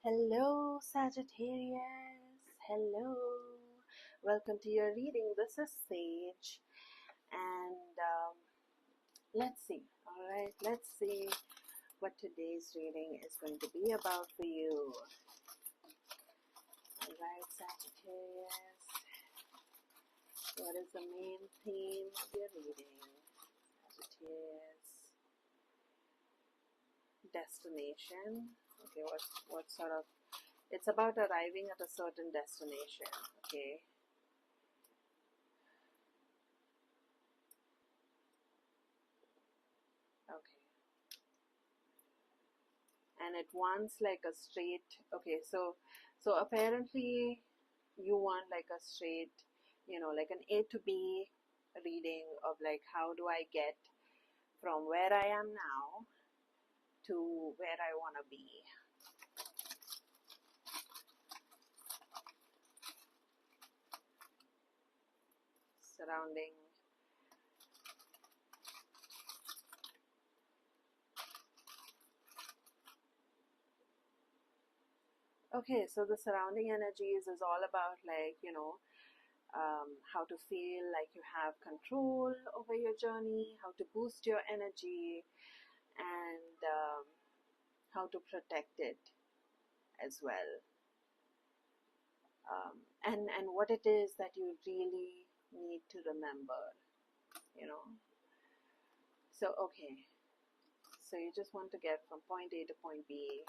Hello, Sagittarius. Hello. Welcome to your reading. This is Sage. And let's see. All right, let's see what today's reading is going to be about for you. All right, Sagittarius. What is the main theme of your reading? Sagittarius. Destination. Okay, what sort of... It's about arriving at a certain destination. Okay. Okay. And it wants like a straight... Okay, so apparently you want like a straight, like an A to B reading of like how do I get from where I am now to where I want to be. Surrounding... Okay, so the surrounding energies is all about like, how to feel like you have control over your journey, how to boost your energy, and how to protect it as well. And what it is that you really need to remember, So, okay. So you just want to get from point A to point B.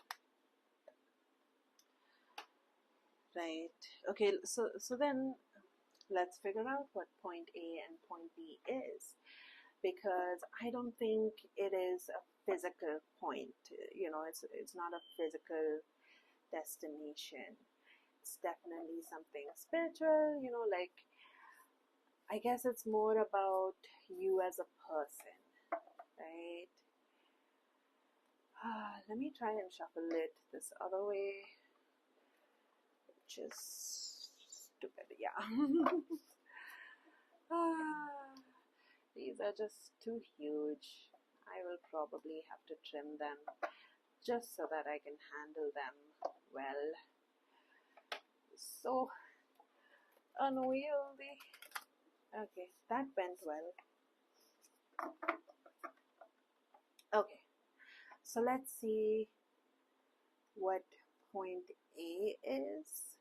Right. Okay, so then let's figure out what point A and point B is, because I don't think it is a physical point. It's not a physical destination. It's definitely something spiritual, like I guess it's more about you as a person, right? Let me try and shuffle it this other way, which is stupid, yeah. These are just too huge. I will probably have to trim them just so that I can handle them well. So unwieldy. Okay, that went well. Okay, so let's see what point A is.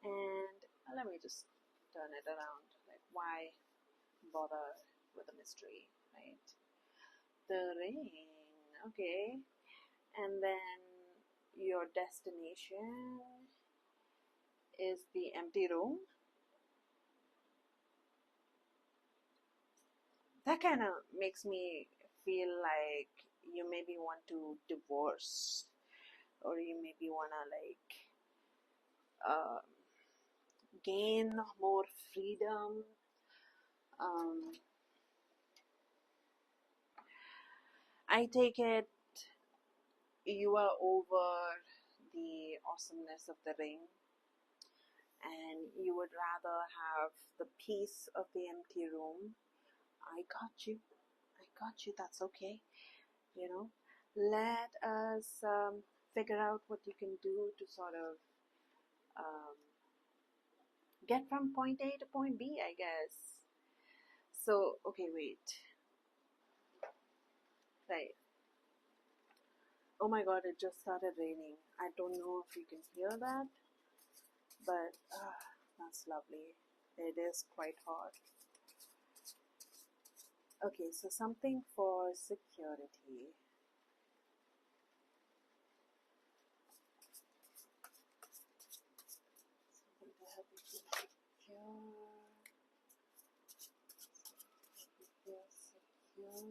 And let me just turn it around. Like, why bother with a mystery, right? The ring. Okay. And then your destination is the empty room. That kind of makes me feel like you maybe want to divorce, or you maybe want to like gain more freedom. I take it you are over the awesomeness of the ring, and you would rather have the peace of the empty room. I got you. That's okay. Let us figure out what you can do to sort of um, get from point A to point B, I guess. So, okay, wait. Right. Oh my god, it just started raining. I don't know if you can hear that, but that's lovely. It is quite hot. Okay, so something for security. Something to help you feel secure. Secure.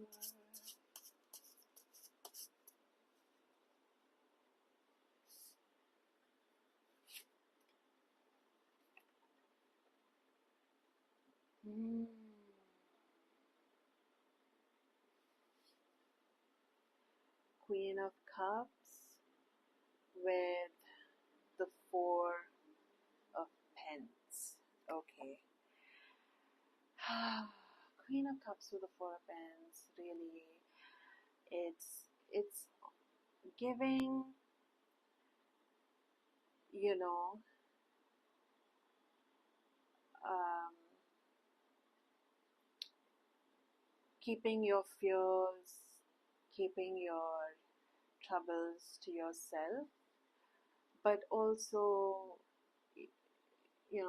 Queen of Cups with the Four of Pence. Okay. Queen of Cups with the Four of Pence. Really, it's giving, you know, um, keeping your fears, keeping your troubles to yourself, but also,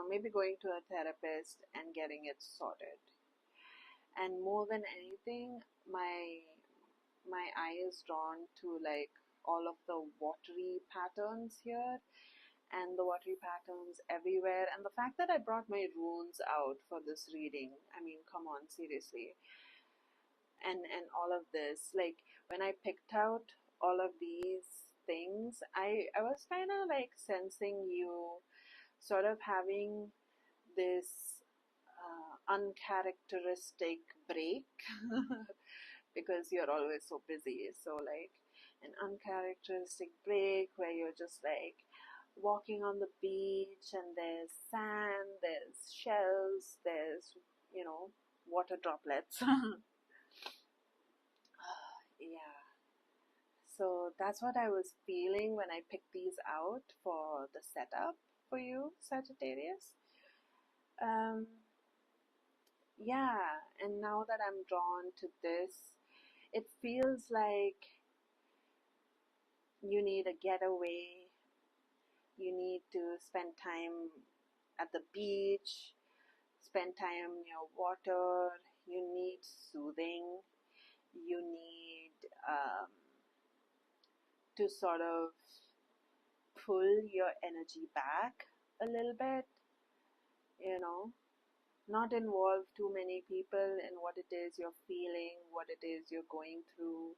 maybe going to a therapist and getting it sorted. And more than anything, my eye is drawn to like all of the watery patterns here, and the watery patterns everywhere, and the fact that I brought my runes out for this reading. I mean, come on, seriously. And all of this, like when I picked out all of these things, I was kind of like sensing you sort of having this uncharacteristic break because you're always so busy. So, like, an uncharacteristic break where you're just like walking on the beach and there's sand, there's shells, there's, water droplets. Yeah. So that's what I was feeling when I picked these out for the setup for you, Sagittarius. Um, yeah, and now that I'm drawn to this, it feels like you need a getaway. You need to spend time at the beach, spend time near water. You need soothing. You need to sort of pull your energy back a little bit, you know, not involve too many people in what it is you're feeling, what it is you're going through,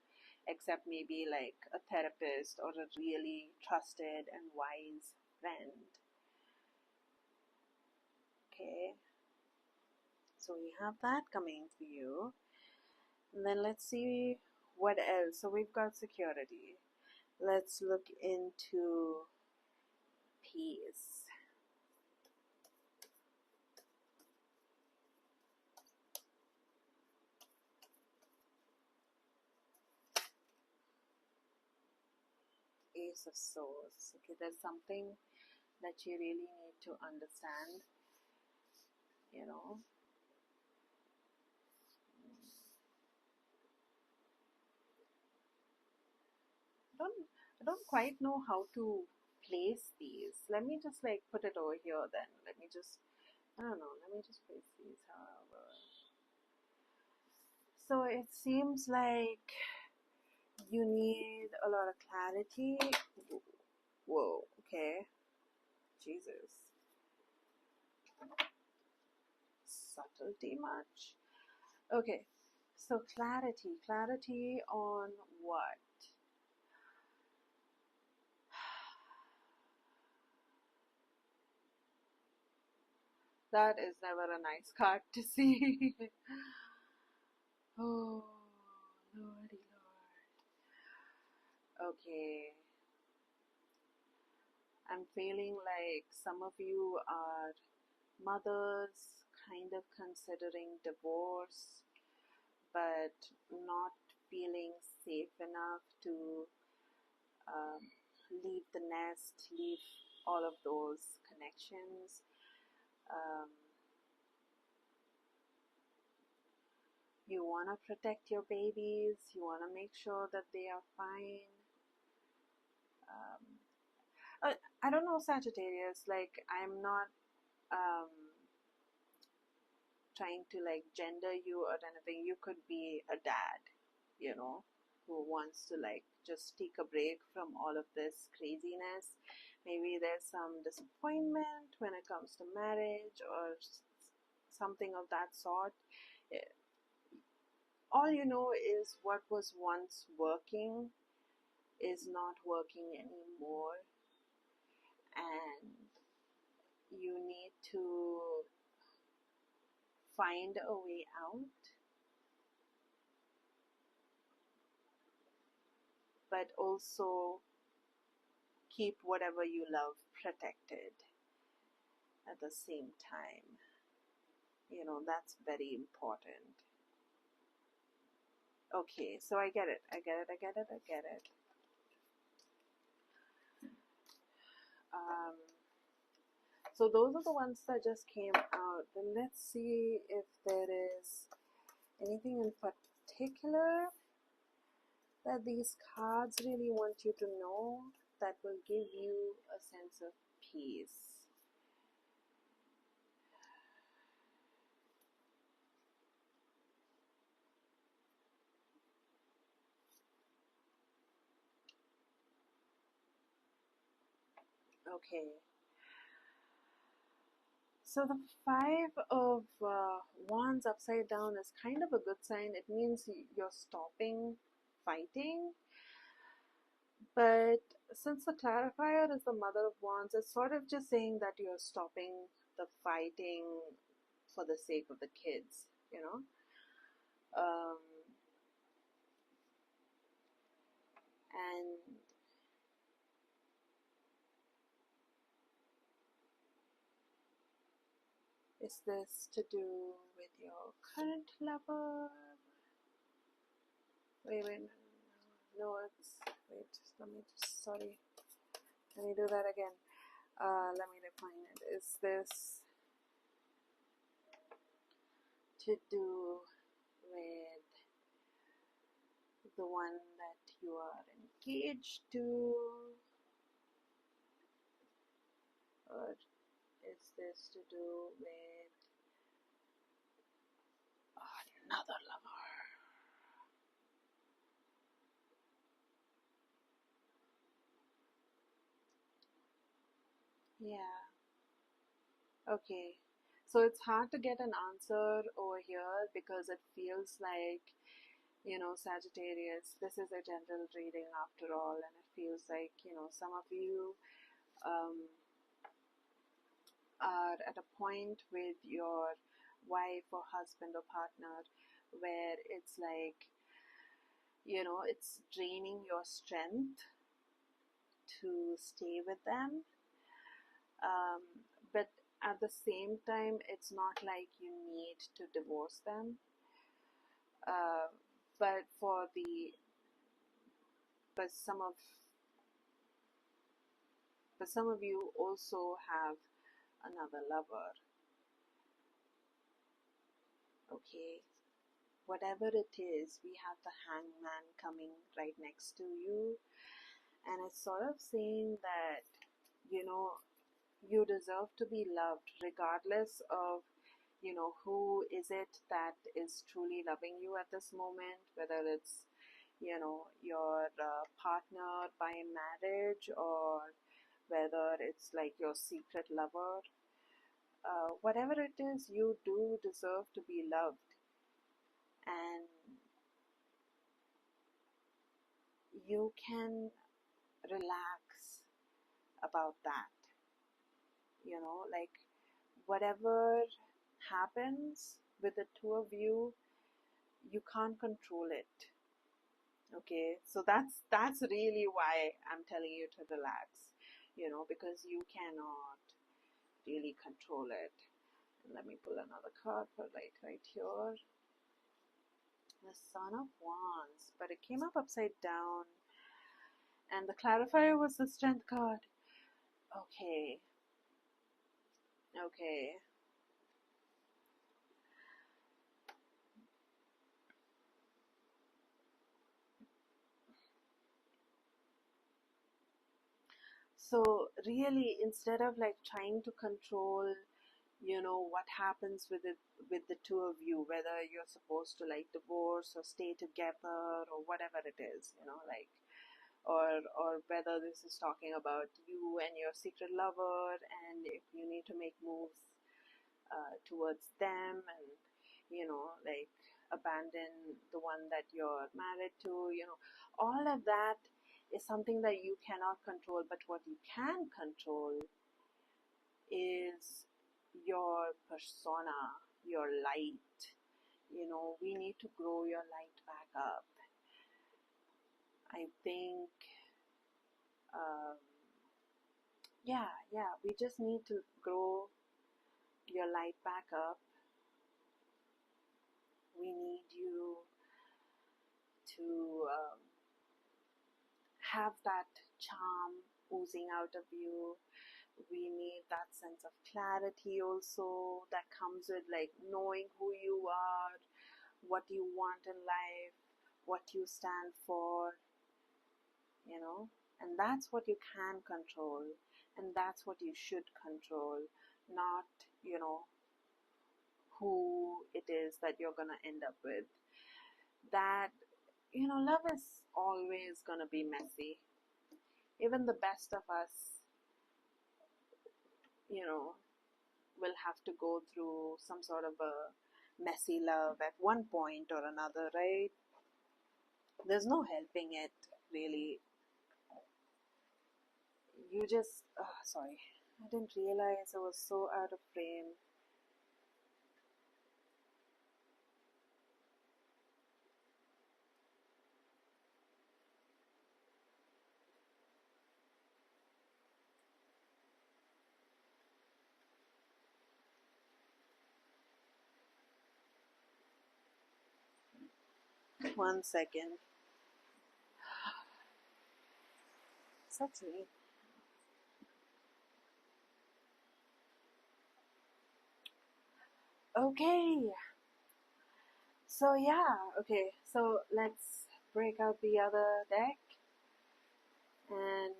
except maybe like a therapist or a really trusted and wise friend. Okay, so we have that coming for you. And then let's see what else. So we've got security. Let's look into peace. Ace of Swords. Okay, there's something that you really need to understand, you know. I don't quite know how to place these. Let me just like put it over here then. Let me just, I don't know, let me just place these however. So it seems like you need a lot of clarity. Whoa, okay. Jesus. Subtlety much? Okay, so clarity. Clarity on what? That is never a nice card to see. Oh, Lordy Lord. Okay. I'm feeling like some of you are mothers, kind of considering divorce, but not feeling safe enough to um, leave the nest, leave all of those connections. Um, you want to protect your babies, you want to make sure that they are fine. I don't know, Sagittarius, like I'm not um, trying to like gender you or anything. You could be a dad, who wants to like just take a break from all of this craziness. Maybe there's some disappointment when it comes to marriage or something of that sort. All you know is what was once working is not working anymore, and you need to find a way out, but also keep whatever you love protected at the same time. That's very important. Okay, so I get it. Um, so those are the ones that just came out. Then let's see if there is anything in particular that these cards really want you to know that will give you a sense of peace. Okay. So the Five of Wands upside down is kind of a good sign. It means you're stopping fighting. But since the clarifier is the Mother of Wands, it's sort of just saying that you're stopping the fighting for the sake of the kids, you know. And is this to do with your current lover? Wait, no, it's, wait, let me just, sorry, let me do that again. Let me define it. Is this to do with the one that you are engaged to? Or is this to do with another lover? Yeah. Okay. So it's hard to get an answer over here because it feels like, you know, Sagittarius, this is a general reading after all, and it feels like, you know, some of you um, are at a point with your wife or husband or partner where it's like, you know, it's draining your strength to stay with them. But at the same time, it's not like you need to divorce them. Uh, but for the, but some of, but some of you also have another lover. Okay, whatever it is, we have the Hangman coming right next to you, and it's sort of saying that, you know, you deserve to be loved regardless of, you know, who is it that is truly loving you at this moment, whether it's, you know, your partner by marriage or whether it's like your secret lover. Whatever it is, you do deserve to be loved, and you can relax about that. You know, like whatever happens with the two of you, you can't control it. Okay, so that's really why I'm telling you to relax, you know, because you cannot really control it. Let me pull another card for right here. The Son of Wands, but it came up upside down, and the clarifier was the Strength card. Okay, okay. So really, instead of like trying to control, you know, what happens with it, with the two of you, whether you're supposed to like divorce or stay together or whatever it is, you know, like, or whether this is talking about you and your secret lover, and if you need to make moves towards them, and, you know, like abandon the one that you're married to, you know, all of that is something that you cannot control. But what you can control is your persona, your light. You know, we need to grow your light back up. I think, um, yeah, we just need to grow your light back up. We need you to have that charm oozing out of you. We need that sense of clarity also that comes with like knowing who you are, what you want in life, what you stand for, you know, and that's what you can control, and that's what you should control, not, you know, who it is that you're gonna end up with. That, you know, love is always gonna be messy. Even the best of us, you know, will have to go through some sort of a messy love at one point or another, right? There's no helping it, really. You just, oh, sorry, I didn't realize I was so out of frame. One second. Such me. Okay. So yeah, okay. So let's break out the other deck and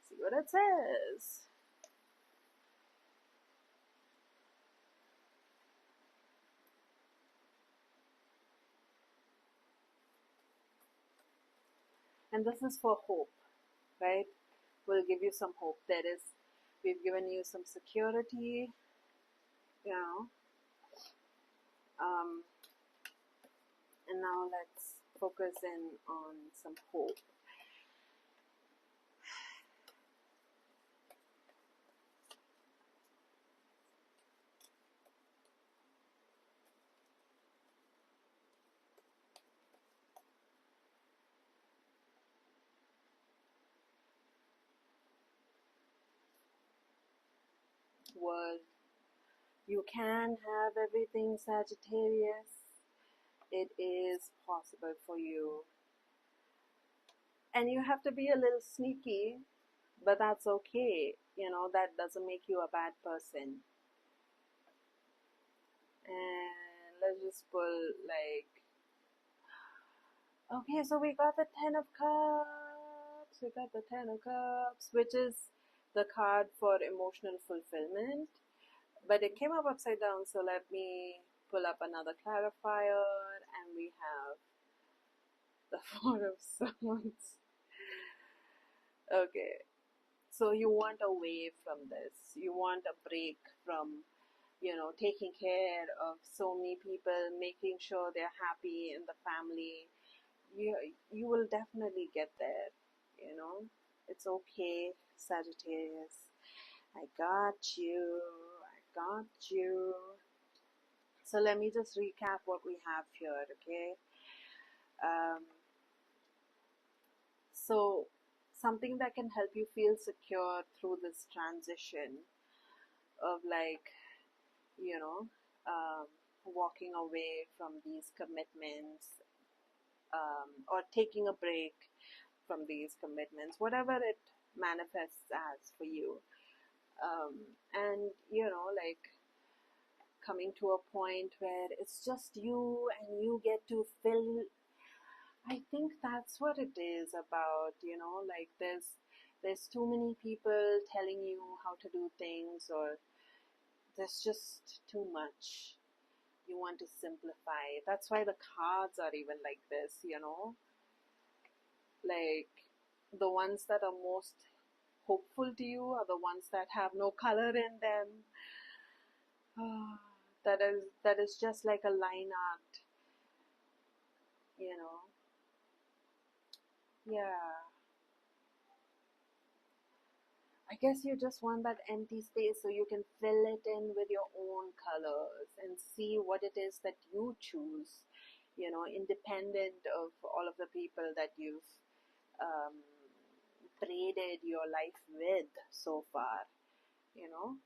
see what it says. And this is for hope, right? We'll give you some hope. We've given you some security, you know. Um, and now let's focus in on some hope. World, you can have everything, Sagittarius. It is possible for you. And you have to be a little sneaky, but that's okay. You know, that doesn't make you a bad person. And let's just pull like, okay, so we got the Ten of Cups. We got the Ten of Cups, which is the card for emotional fulfillment. But it came up upside down, so let me pull up another clarifier, and we have the Four of Swords. Okay, so you want away from this. You want a break from, you know, taking care of so many people, making sure they're happy in the family. You will definitely get there, you know. It's okay, Sagittarius. I got you. I got you. So let me just recap what we have here, okay? So something that can help you feel secure through this transition of like, you know, walking away from these commitments, or taking a break from these commitments, whatever it manifests as for you. And, you know, like coming to a point where it's just you and you get to fill. I think that's what it is about, you know, like there's too many people telling you how to do things, or there's just too much. You want to simplify. That's why the cards are even like this, you know, like the ones that are most hopeful to you are the ones that have no color in them. That is just like a line art, you know. Yeah, I guess you just want that empty space so you can fill it in with your own colors and see what it is that you choose, you know, independent of all of the people that you've um, braided your life with so far, you know.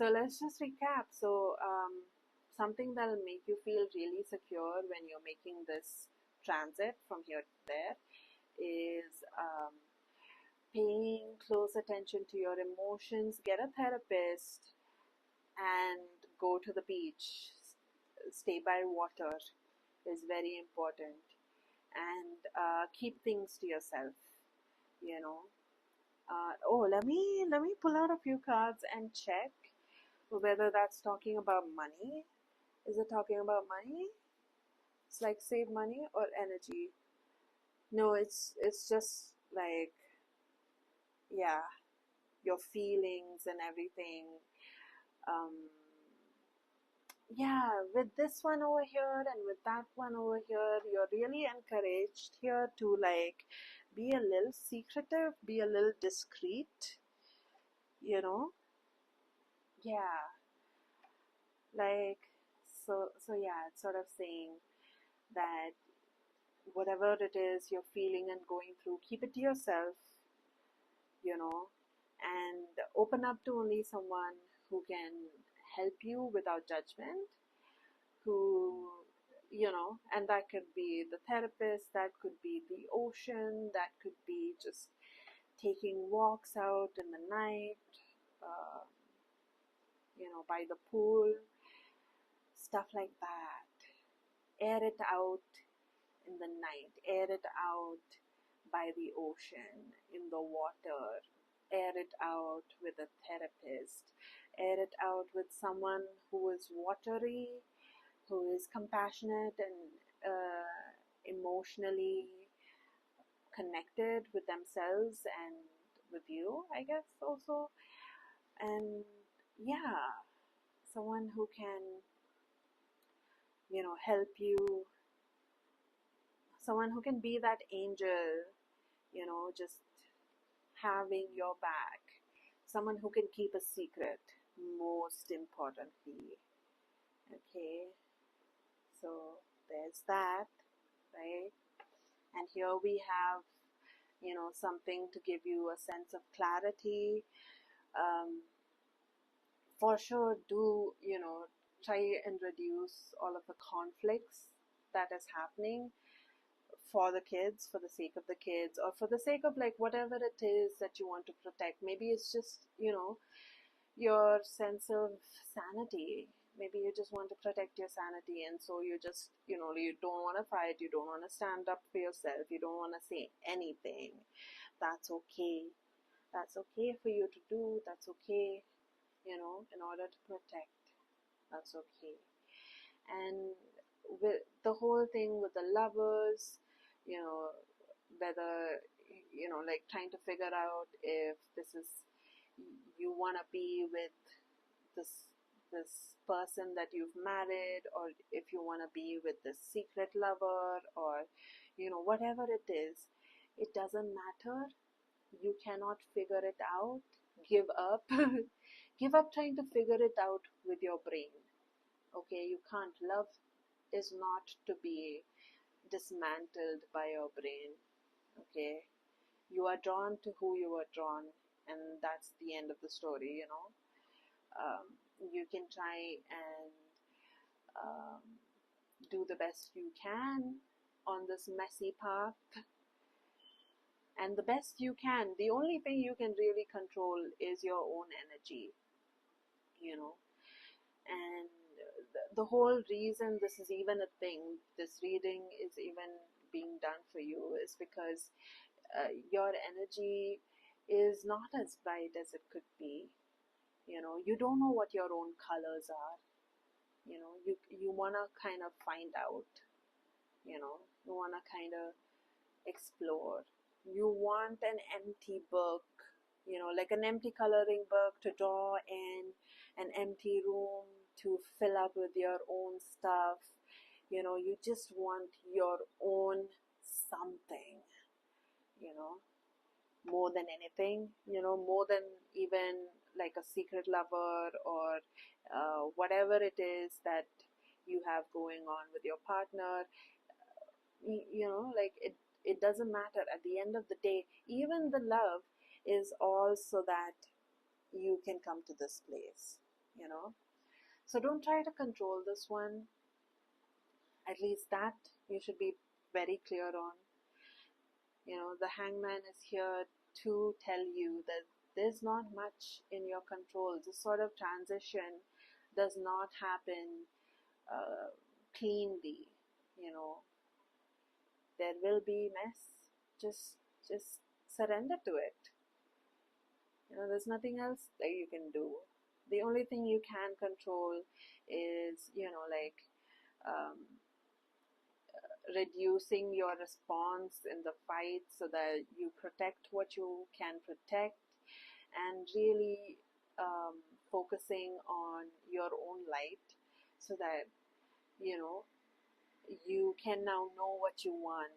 So let's just recap. So, something that'll make you feel really secure when you're making this transit from here to there is paying close attention to your emotions, get a therapist, and go to the beach. Stay by water is very important, and keep things to yourself. You know. Oh, let me pull out a few cards and check whether that's talking about money. Is it talking about money? It's like save money or energy. No, it's just like, yeah, your feelings and everything. Um, yeah, with this one over here and with that one over here, you're really encouraged here to like be a little secretive, be a little discreet, you know? Yeah, like, so yeah, it's sort of saying that whatever it is you're feeling and going through, keep it to yourself, you know, and open up to only someone who can help you without judgment, who, and that could be the therapist, that could be the ocean, that could be just taking walks out in the night, uh, by the pool, stuff like that. Air it out in the night, air it out by the ocean, in the water, air it out with a therapist, air it out with someone who is watery, who is compassionate and emotionally connected with themselves and with you, I guess, also. And yeah, someone who can, help you, someone who can be that angel, just having your back, someone who can keep a secret, most importantly. Okay, so there's that, right? And here we have, something to give you a sense of clarity. Um, for sure, do, try and reduce all of the conflicts that is happening for the kids, for the sake of the kids, or for the sake of like whatever it is that you want to protect. Maybe it's just, your sense of sanity. Maybe you just want to protect your sanity, and so you just, you don't want to fight, you don't want to stand up for yourself, you don't want to say anything. That's okay. That's okay for you to do. That's okay, in order to protect. That's okay. And with the whole thing with the lovers, you know, whether, like trying to figure out if this is, you want to be with this person that you've married, or if you want to be with this secret lover, or whatever it is, it doesn't matter. You cannot figure it out. Give up. Give up trying to figure it out with your brain. Okay, you can't. Love is not to be dismantled by your brain. Okay, you are drawn to who you are drawn, and that's the end of the story. You can try and um, do the best you can on this messy path, and the best you can. The only thing you can really control is your own energy, and the whole reason this is even a thing, this reading is even being done for you, is because your energy is not as bright as it could be. You don't know what your own colors are. You want to kind of find out. You want to kind of explore. You want an empty book, like an empty coloring book to draw in, an empty room to fill up with your own stuff. You just want your own something, more than anything, more than even like a secret lover, or whatever it is that you have going on with your partner. Like it doesn't matter. At the end of the day, even the love is all so that you can come to this place, so don't try to control this one. At least that you should be very clear on. The Hangman is here to tell you that there's not much in your control. This sort of transition does not happen cleanly. There will be mess. Just surrender to it. There's nothing else that you can do. The only thing you can control is, like um, reducing your response in the fight so that you protect what you can protect, and really focusing on your own light so that you can now know what you want.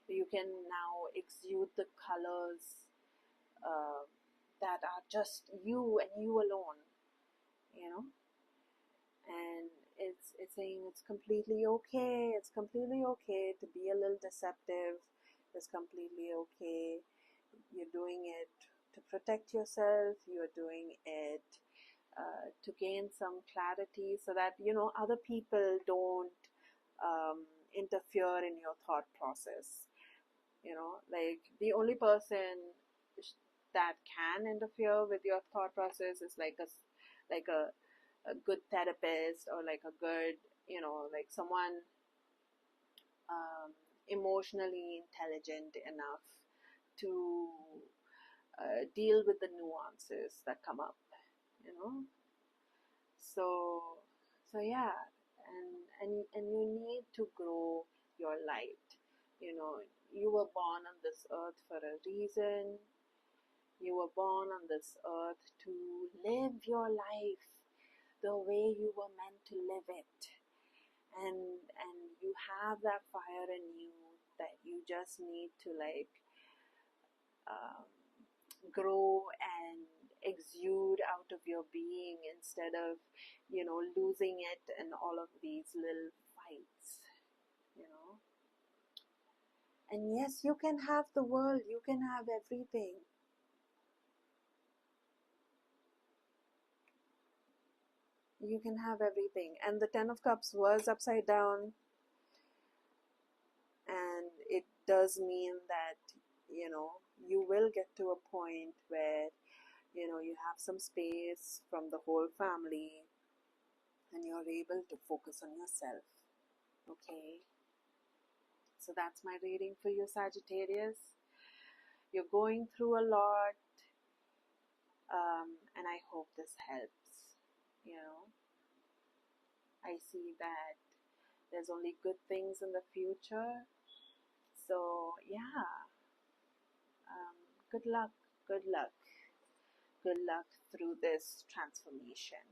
You can now exude the colors uh, that are just you and you alone, and it's saying it's completely okay. It's completely okay to be a little deceptive. It's completely okay. You're doing it to protect yourself. You're doing it to gain some clarity so that other people don't interfere in your thought process. Like the only person that can interfere with your thought process is like a good therapist, or like a good like someone emotionally intelligent enough to deal with the nuances that come up. you know so yeah, and you need to grow your light. You were born on this earth for a reason. You were born on this earth to live your life the way you were meant to live it, and you have that fire in you that you just need to um, grow and exude out of your being, instead of losing it in all of these little fights. you know and yes, you can have the world, you can have everything. You can have everything. And the Ten of Cups was upside down, and it does mean that you will get to a point where you have some space from the whole family, and you're able to focus on yourself. Okay, so that's my reading for you, Sagittarius. You're going through a lot, and I hope this helps. I see that there's only good things in the future. So yeah, good luck, good luck, good luck through this transformation.